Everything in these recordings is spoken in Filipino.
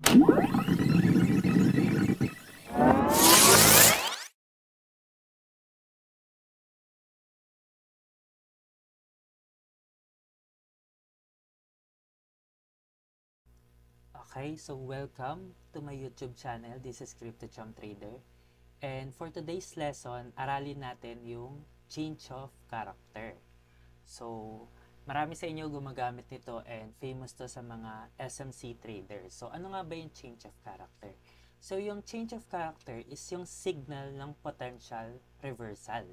Okay, so welcome to my YouTube channel. This is CryptoChum Trader. And for today's lesson, aralin natin yung change of character. So, marami sa inyo gumagamit nito and famous to sa mga SMC traders. So, ano nga ba yung change of character? So, yung change of character is yung signal ng potential reversal.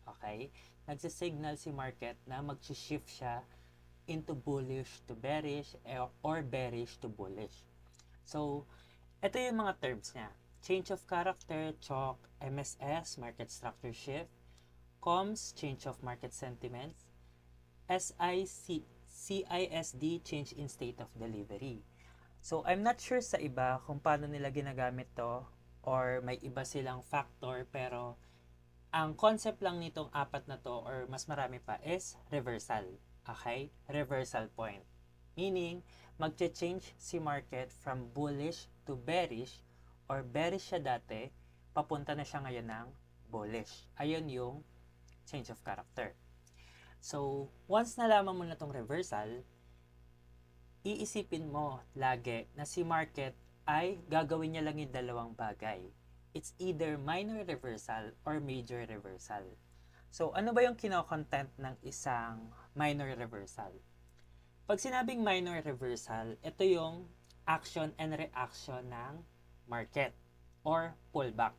Okay? Nagsisignal si market na mag-shift siya into bullish to bearish or bearish to bullish. So, ito yung mga terms niya. Change of character, CHOC, MSS, market structure shift, COMS, change of market sentiments, CISD, change in state of delivery. So, I'm not sure sa iba kung paano nila ginagamit to or may iba silang factor, pero ang concept lang nitong apat na to or mas marami pa is reversal. Okay? Reversal point. Meaning, magche-change si market from bullish to bearish or bearish siya dati, papunta na siya ngayon ng bullish. Ayun yung change of character. So, once nalaman mo na tong reversal, iisipin mo lagi na si market ay gagawin niya lang yung dalawang bagay. It's either minor reversal or major reversal. So, ano ba yung kino-content ng isang minor reversal? Pag sinabing minor reversal, ito yung action and reaction ng market or pullback.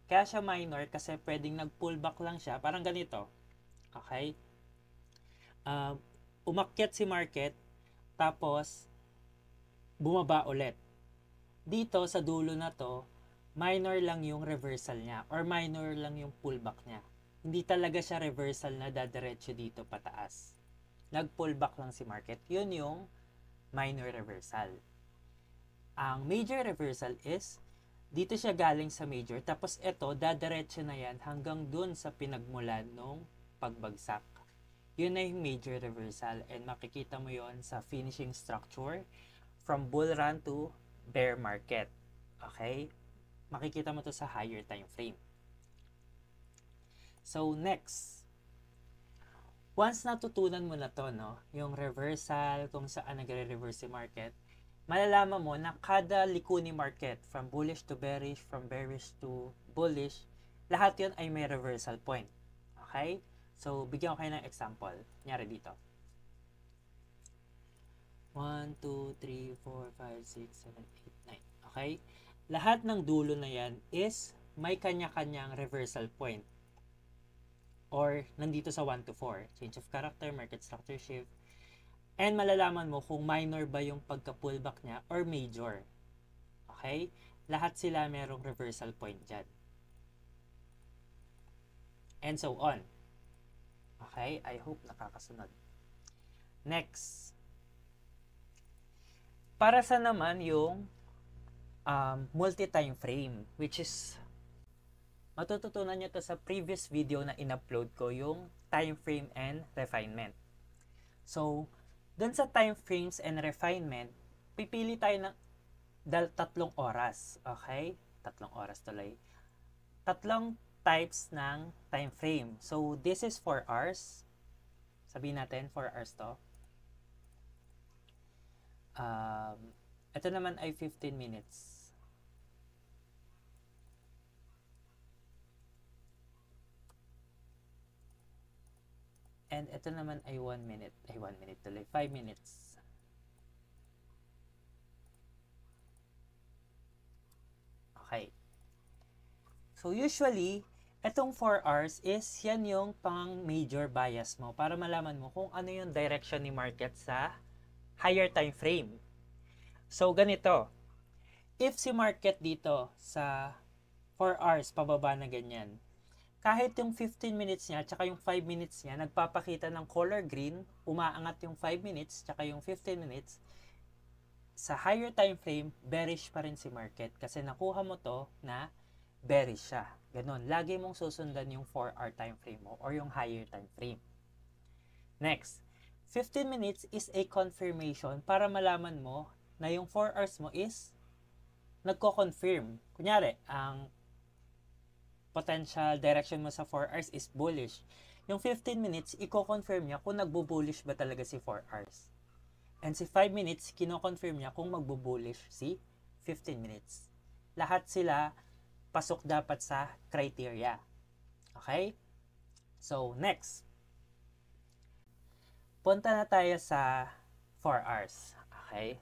Kaya siya minor kasi pwedeng nag-pullback lang siya, parang ganito. Okay? Umakyat si market, tapos bumaba ulit. Dito sa dulo na to, minor lang yung reversal niya or minor lang yung pullback niya. Hindi talaga siya reversal na dadiretso dito pataas. Nag-pullback lang si market. Yun yung minor reversal. Ang major reversal is, dito siya galing sa major, tapos ito, dadiretso na yan hanggang dun sa pinagmulan ng pagbagsak. Yun na yung major reversal and makikita mo yon sa finishing structure from bull run to bear market. Okay? Makikita mo to sa higher time frame. So, next. Once natutunan mo na to, no, yung reversal, kung saan nagre-reverse si market, malalaman mo na kada liko ni market, from bullish to bearish, from bearish to bullish, lahat yun ay may reversal point. Okay? So, bigyan ko kayo ng example. Nyari dito. 1, 2, 3, 4, 5, 6, 7, 8, 9. Okay? Lahat ng dulo na yan is may kanya-kanyang reversal point. Or nandito sa 1 to 4. Change of character, market structure shift. And malalaman mo kung minor ba yung pagka-pullback niya or major. Okay? Lahat sila merong reversal point dyan. And so on. Okay? I hope nakakasunod. Next. Para sa naman yung multi-time frame, which is matututunan nyo to sa previous video na in-upload ko, yung time frame and refinement. So, dun sa time frames and refinement, pipili tayo ng 3 oras. Okay? 3 oras tuloy. 3 types ng time frame. So, this is 4 hours. Sabihin natin, 4 hours to. Ito naman ay 15 minutes. And ito naman ay 1 minute. Ay, 1 minute tuloy. 5 minutes. Okay. So, usually, itong 4 hours is yan yung pang major bias mo para malaman mo kung ano yung direction ni market sa higher time frame. So, ganito. If si market dito sa 4 hours pababa na ganyan, kahit yung 15 minutes niya tsaka yung 5 minutes niya nagpapakita ng color green, umaangat yung 5 minutes tsaka yung 15 minutes, sa higher time frame, bearish pa rin si market kasi nakuha mo to na bearish siya. Ganon. Lagi mong susundan yung 4-hour time frame mo or yung higher time frame. Next, 15 minutes is a confirmation para malaman mo na yung 4 hours mo is nagko-confirm. Kunyari, ang potential direction mo sa 4 hours is bullish. Yung 15 minutes, i-confirm niya kung nagbo-bullish ba talaga si 4 hours. And si 5 minutes, kino-confirm niya kung magbo-bullish si 15 minutes. Lahat sila pasok dapat sa criteria. Okay? So, next. Punta na tayo sa 4 hours. Okay?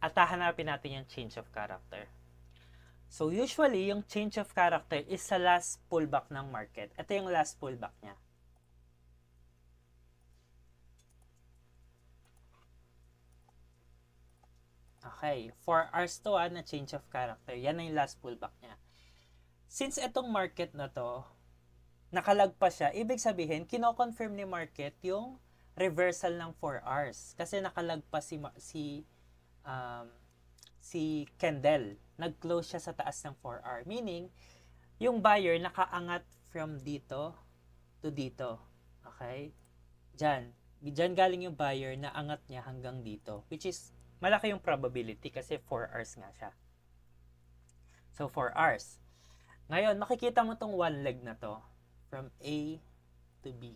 At hahanapin natin yung change of character. So, usually, yung change of character is sa last pullback ng market. Ito yung last pullback niya. Okay, 4 hours to na change of character. Yan na yung last pullback niya. Since itong market na to, nakalagpas siya, ibig sabihin, kino-confirm ni market yung reversal ng 4 hours. Kasi nakalagpas si candle. Nag-close siya sa taas ng 4 hour. Meaning, yung buyer nakaangat from dito to dito. Okay? Diyan galing yung buyer na angat niya hanggang dito. Which is, malaki yung probability kasi 4 hours nga siya. So, 4 hours. Ngayon, makikita mo tong one leg na to from A to B.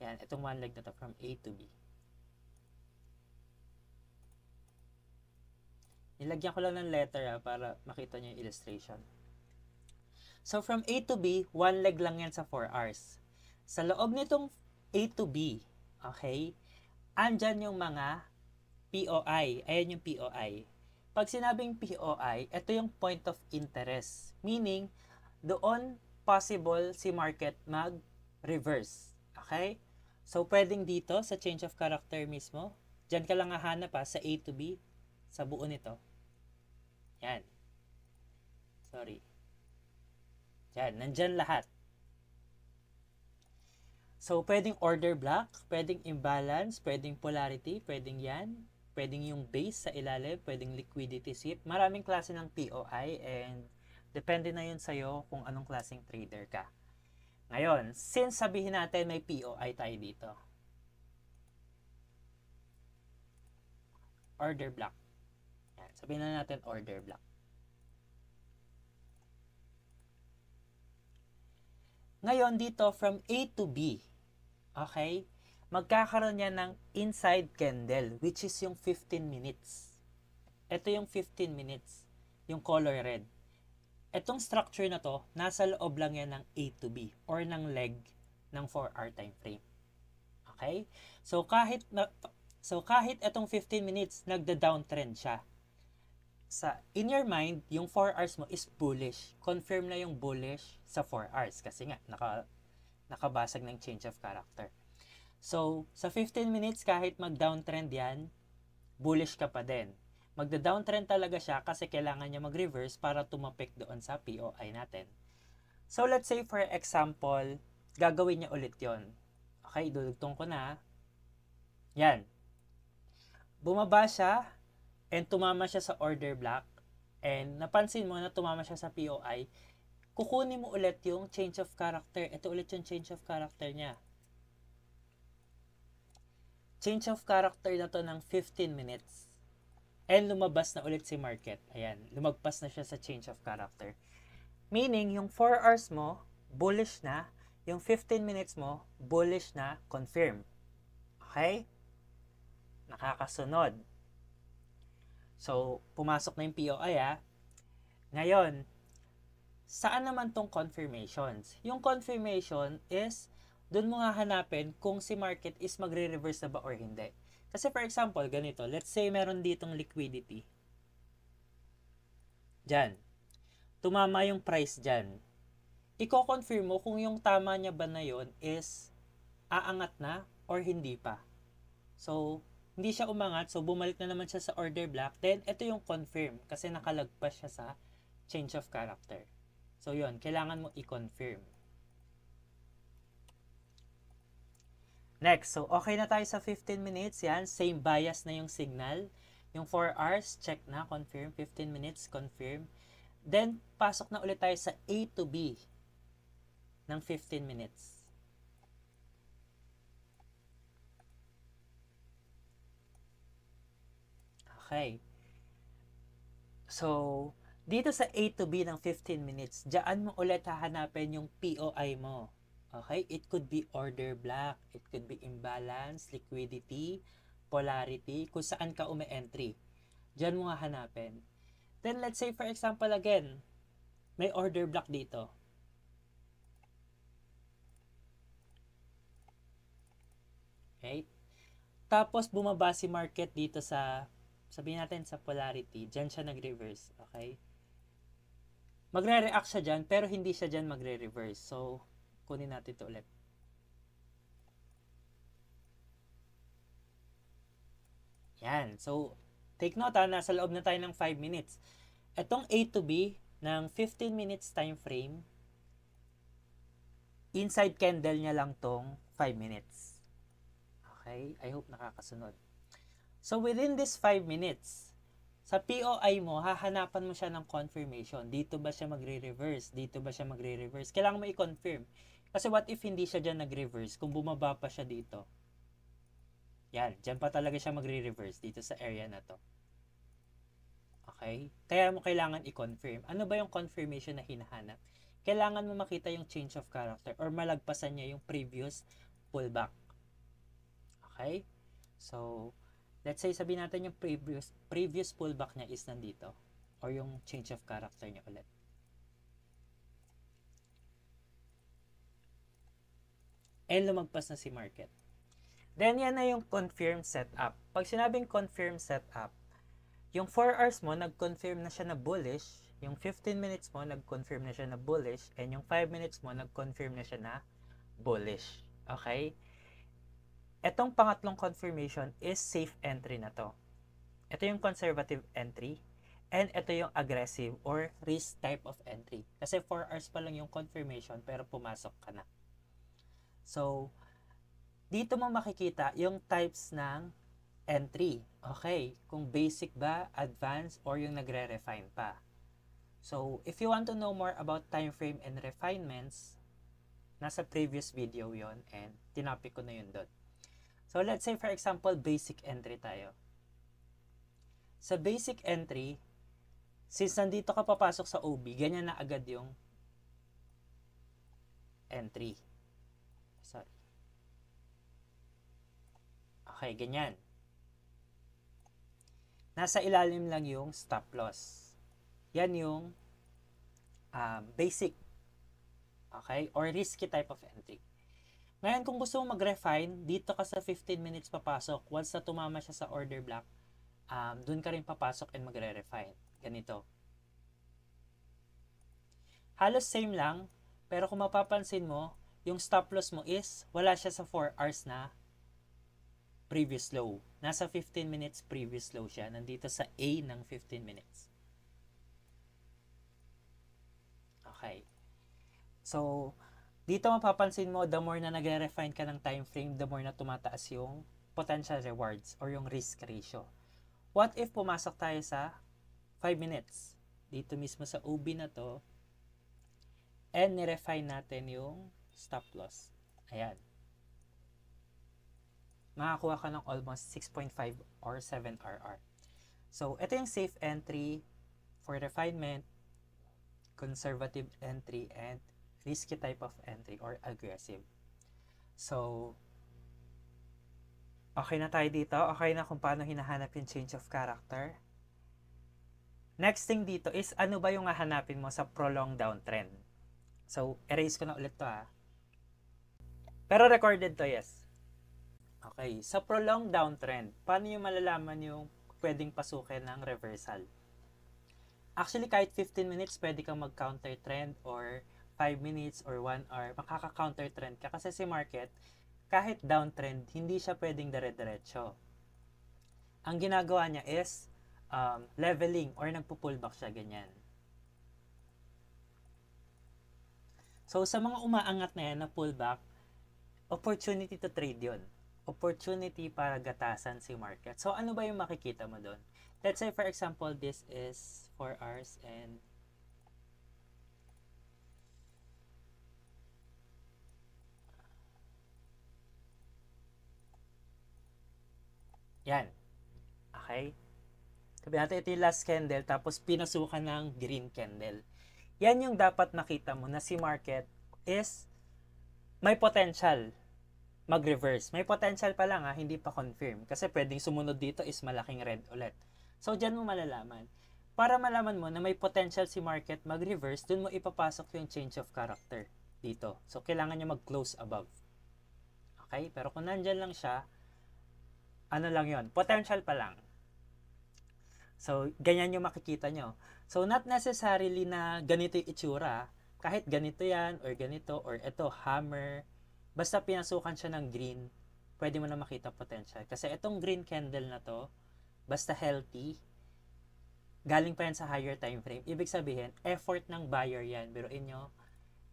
Yan, itong one leg na to from A to B. Nilagyan ko lang ng letter para makita nyo yung illustration. So, from A to B, one leg lang yan sa 4 hours. Sa loob nitong A to B, okay, andyan yung mga POI. Ayan yung POI. Pag sinabing POI, ito yung point of interest. Meaning, doon possible si market mag-reverse. Okay? So, pwedeng dito sa change of character mismo. Diyan ka lang hahanap sa A to B. Sa buo nito. Yan. Sorry. Yan. Nandyan lahat. So, pwedeng order block, pwedeng imbalance, pwedeng polarity, pwedeng yan, pwedeng yung base sa ilalim, pwedeng liquidity sweep. Maraming klase ng POI and depende na yun sa'yo kung anong klaseng trader ka. Ngayon, since sabihin natin may POI tayo dito. Order block. Yan, sabihin na natin order block. Ngayon, dito from A to B, okay, magkakaroon yan ng inside candle, which is yung 15 minutes. Ito yung 15 minutes, yung color red. Itong structure na to, nasa loob lang yan ng A to B, or ng leg ng 4-hour time frame. Okay? So, kahit itong 15 minutes, nagda-downtrend siya. In your mind, yung 4 hours mo is bullish. Confirm na yung bullish sa 4 hours kasi nga nakabasag ng change of character. So, sa 15 minutes kahit mag-downtrend yan, bullish ka pa din. Magda-downtrend talaga siya kasi kailangan niya mag-reverse para tumapik doon sa POI natin. So, let's say for example, gagawin niya ulit yon. Okay, dudugtong ko na. Yan. Bumaba siya and tumama siya sa order block and napansin mo na tumama siya sa POI, kukunin mo ulit yung change of character. Ito ulit yung change of character niya. Change of character na to ng 15 minutes. And lumabas na ulit si market. Ayan, lumagpas na siya sa change of character. Meaning, yung 4 hours mo, bullish na. Yung 15 minutes mo, bullish na, confirm. Okay? Nakakasunod. So, pumasok na yung POI Ngayon, saan naman tong confirmations? Yung confirmation is, dun mo nga hanapin kung si market is magre-reverse na ba or hindi. Kasi for example, ganito, let's say meron ditong liquidity. Diyan. Tumama yung price dyan. Iko-confirm mo kung yung tama niya ba na yun is aangat na or hindi pa. So, hindi siya umangat, so bumalik na naman siya sa order block. Then, ito yung confirm kasi nakalagpas siya sa change of character. So, yun, kailangan mo i-confirm. Next, so okay na tayo sa 15 minutes. Yan, same bias na yung signal. Yung 4 hours, check na, confirm. 15 minutes, confirm. Then, pasok na ulit tayo sa A to B ng 15 minutes. Okay. So, dito sa A to B ng 15 minutes, diyan mo ulit hahanapin yung POI mo. Okay? It could be order block, it could be imbalance, liquidity, polarity, kung saan ka ume-entry. Diyan mo hahanapin. Then, let's say for example again, may order block dito. Okay? Tapos, bumaba si market dito sa, sabihin natin sa polarity. Diyan siya nag-reverse. Okay? Magre-react siya dyan, pero hindi siya dyan magre-reverse. So, kunin natin ito ulit. Yan. So, take note ha, nasa loob na tayo ng 5 minutes. Itong A to B ng 15 minutes time frame, inside candle niya lang tong 5 minutes. Okay? I hope nakakasunod. So, within this 5 minutes, sa POI mo, hahanapan mo siya ng confirmation. Dito ba siya magre-reverse? Dito ba siya magre-reverse? Kailangan mo i-confirm. Kasi what if hindi siya dyan nag-reverse? Kung bumaba pa siya dito. Yan, dyan pa talaga siya magre-reverse dito sa area na to. Okay? Kaya mo kailangan i-confirm. Ano ba yung confirmation na hinahanap? Kailangan mo makita yung change of character or malagpasan niya yung previous pullback. Okay? So, let's say sabihin natin yung previous pullback niya is nandito or yung change of character niya ulit. And lumagpas na si market. Then yan na yung confirm setup. Pag sinabing confirm setup, yung 4 hours mo nag-confirm na siya na bullish, yung 15 minutes mo nag-confirm na siya na bullish, and yung 5 minutes mo nag-confirm na siya na bullish. Okay? Etong pangatlong confirmation is safe entry na to. Ito yung conservative entry, and ito yung aggressive or risk type of entry. Kasi 4 hours pa lang yung confirmation pero pumasok ka na. So, dito mo makikita yung types ng entry. Okay, kung basic ba, advanced, or yung nagre-refine pa. So, if you want to know more about time frame and refinements, nasa previous video yon and tinapik ko na yun doon. So, let's say for example, basic entry tayo. Sa basic entry, since nandito ka papasok sa OB, ganyan na agad yung entry. Sorry. Okay, ganyan. Nasa ilalim lang yung stop loss. Yan yung basic. Okay? Or risky type of entry. Ngayon, kung gusto mo mag-refine, dito ka sa 15 minutes papasok. Once na tumama siya sa order block, dun ka rin papasok and magre-refine. Ganito. Halos same lang, pero kung mapapansin mo, yung stop loss mo is, wala siya sa 4 hours na previous low. Nasa 15 minutes previous low siya. Nandito sa A ng 15 minutes. Okay. So, dito mapapansin mo, the more na nagre-refine ka ng time frame, the more na tumataas yung potential rewards or yung risk ratio. What if pumasok tayo sa 5 minutes? Dito mismo sa OB na to, and ni-refine natin yung stop loss. Ayan. Makakuha ka ng almost 6.5 or 7 RR. So, ito yung safe entry for refinement, conservative entry, and risky type of entry or aggressive. So, okay na tayo dito. Okay na kung paano hinahanap yung change of character. Next thing dito is ano ba yung hahanapin mo sa prolonged downtrend. So, erase ko na ulit to ha. Pero recorded to, yes. Okay, sa prolonged downtrend, paano yung malalaman yung pwedeng pasukin ng reversal? Actually, kahit 15 minutes, pwede kang mag-counter trend or 5 minutes or 1 hour, makaka-counter trend ka kasi si market, kahit downtrend, hindi siya pwedeng dire-diretso. Ang ginagawa niya is leveling or nagpo-pullback siya, ganyan. So, sa mga umaangat na yan na pullback, opportunity to trade yon. Opportunity para gatasan si market. So, ano ba yung makikita mo doon? Let's say, for example, this is 4 hours and yan. Okay? Sabi natin ito yung last candle, tapos pinasukan ng green candle. Yan yung dapat makita mo na si market is may potential mag-reverse. May potential pa lang hindi pa confirm. Kasi pwedeng sumunod dito is malaking red ulit. So, dyan mo malalaman. Para malaman mo na may potential si market mag-reverse, dun mo ipapasok yung change of character dito. So, kailangan nyo mag-close above. Okay? Pero kung nandyan lang siya, ano lang yon, potential pa lang. So, ganyan yung makikita nyo. So, not necessarily na ganito yung itsura. Kahit ganito yan, or ganito, or ito, hammer. Basta pinasukan siya ng green, pwede mo na makita potential. Kasi itong green candle na to, basta healthy, galing pa yan sa higher time frame. Ibig sabihin, effort ng buyer yan. Biruin nyo,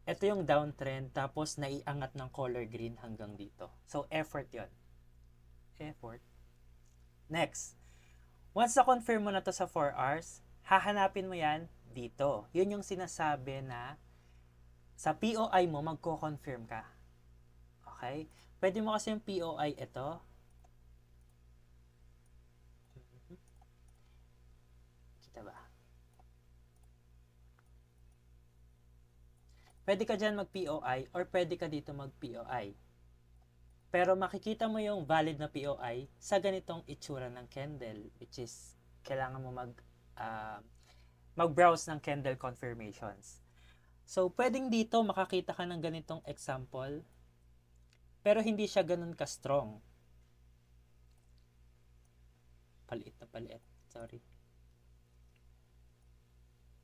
ito yung downtrend, tapos naiangat ng color green hanggang dito. So, effort yon. Effort. Next. Once na-confirm mo na to sa 4 hours, hahanapin mo yan dito. Yun yung sinasabi na sa POI mo, magko-confirm ka. Okay? Pwede mo kasi yung POI ito. Kita ba? Pwede ka dyan mag-POI or pwede ka dito mag-POI. Pero makikita mo yung valid na POI sa ganitong itsura ng candle, which is kailangan mo mag-browse ng candle confirmations. So, pwedeng dito makakita ka ng ganitong example, pero hindi siya ganun ka-strong. Paliit na paliit. Sorry.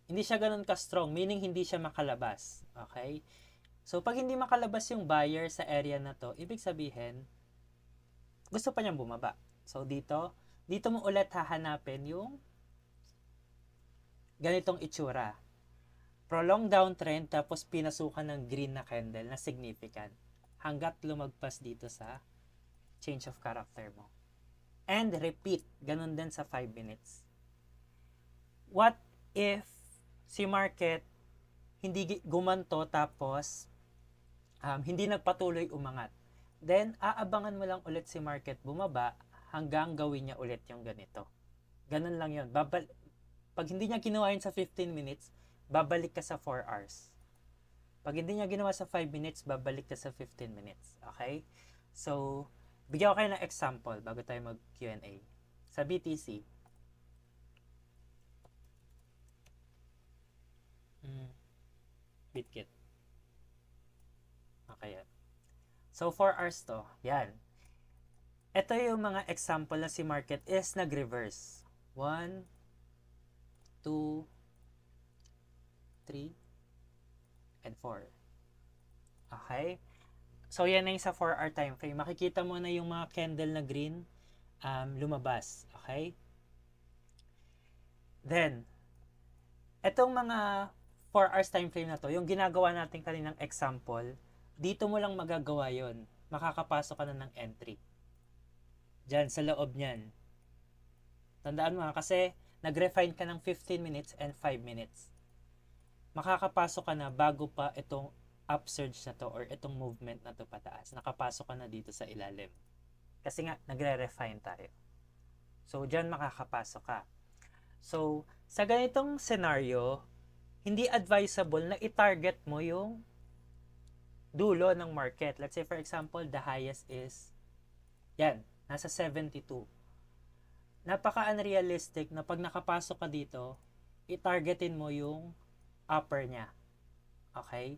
Hindi siya ganun ka-strong, meaning hindi siya makalabas. Okay? So, pag hindi makalabas yung buyer sa area na to, ibig sabihin, gusto pa niyang bumaba. So, dito mo ulit hahanapin yung ganitong itsura. Prolonged downtrend, tapos pinasukan ng green na candle na significant. Hanggat lumagpas dito sa change of character mo. And repeat, ganun din sa 5 minutes. What if si market hindi gumanto tapos hindi nagpatuloy umangat? Then, aabangan mo lang ulit si market bumaba hanggang gawin niya ulit yung ganito. Ganun lang yun. Pag hindi niya ginawa yun sa 15 minutes, babalik ka sa 4 hours. Pag hindi niya ginawa sa 5 minutes, babalik ka sa 15 minutes. Okay? So, bigyan ko kayo ng example bago tayo mag Q&A. Sa BTC, Bitkit. Okay. So, 4 hours to. Yan. Ito yung mga example na si market is nag-reverse. 1, 2, 3, and 4. Okay? So, yan na yung sa 4-hour time frame. Makikita mo na yung mga candle na green lumabas. Okay? Then, etong mga 4 hours time frame na to, yung ginagawa natin kaninang example, dito mo lang magagawa yon. Makakapasok ka na ng entry. Diyan, sa loob niyan. Tandaan mo kasi nag-refine ka ng 15 minutes and 5 minutes. Makakapasok ka na bago pa itong upsurge na to or itong movement na to pataas. Nakapasok ka na dito sa ilalim. Kasi nga, nagre-refine tayo. So, diyan makakapasok ka. So, sa ganitong scenario, hindi advisable na i-target mo yung dulo ng market. Let's say, for example, the highest is, yan, nasa 72. Napaka-unrealistic na pag nakapasok ka dito, i-targetin mo yung upper niya. Okay?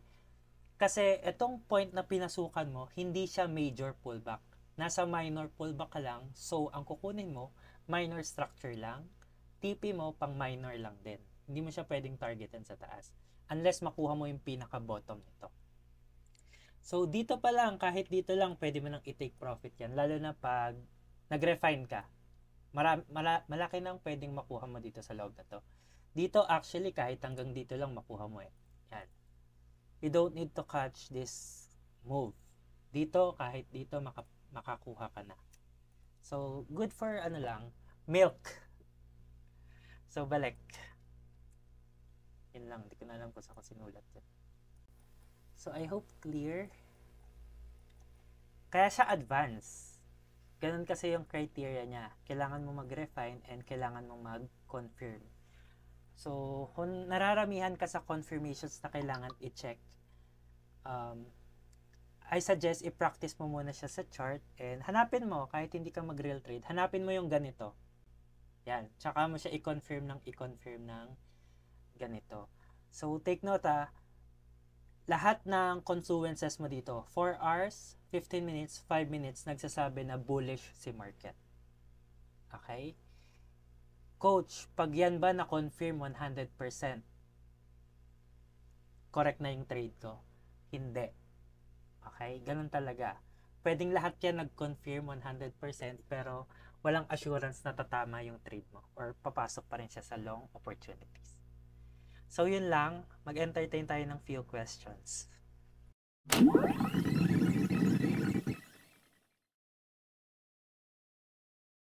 Kasi itong point na pinasukan mo, hindi siya major pullback. Nasa minor pullback ka lang, so ang kukunin mo, minor structure lang, TP mo pang minor lang din. Hindi mo siya pwedeng targetin sa taas. Unless makuha mo yung pinaka-bottom nito. So, dito pa lang, kahit dito lang, pwede mo nang i-take profit yan. Lalo na pag nag-refine ka. Malaki nang pwedeng makuha mo dito sa loob na to. Dito, actually, kahit hanggang dito lang makuha mo eh. Yan. You don't need to catch this move. Dito, kahit dito, makakuha ka na. So, good for, milk. So, balik. Yun lang, hindi ko na alam kung saan ko sinulat yun. So, I hope clear. Kaya siya advance. Ganun kasi yung criteria niya. Kailangan mo mag-refine and kailangan mo confirm. So, kung nararamihan ka sa confirmations na kailangan i-check, I suggest i-practice mo muna siya sa chart and hanapin mo, kahit hindi ka mag-real trade, hanapin mo yung ganito. Yan. Tsaka mo siya i-confirm ng ganito. So, take note lahat ng consequences mo dito, 4 hours, 15 minutes, 5 minutes, nagsasabi na bullish si market. Okay? Coach, pag yan ba na-confirm 100%, correct na yung trade ko? Hindi. Okay? Ganun talaga. Pwedeng lahat yan nag-confirm 100%, pero walang assurance na tatama yung trade mo or papasok pa rin siya sa long opportunities. So, yun lang. Mag-entertain tayo ng few questions.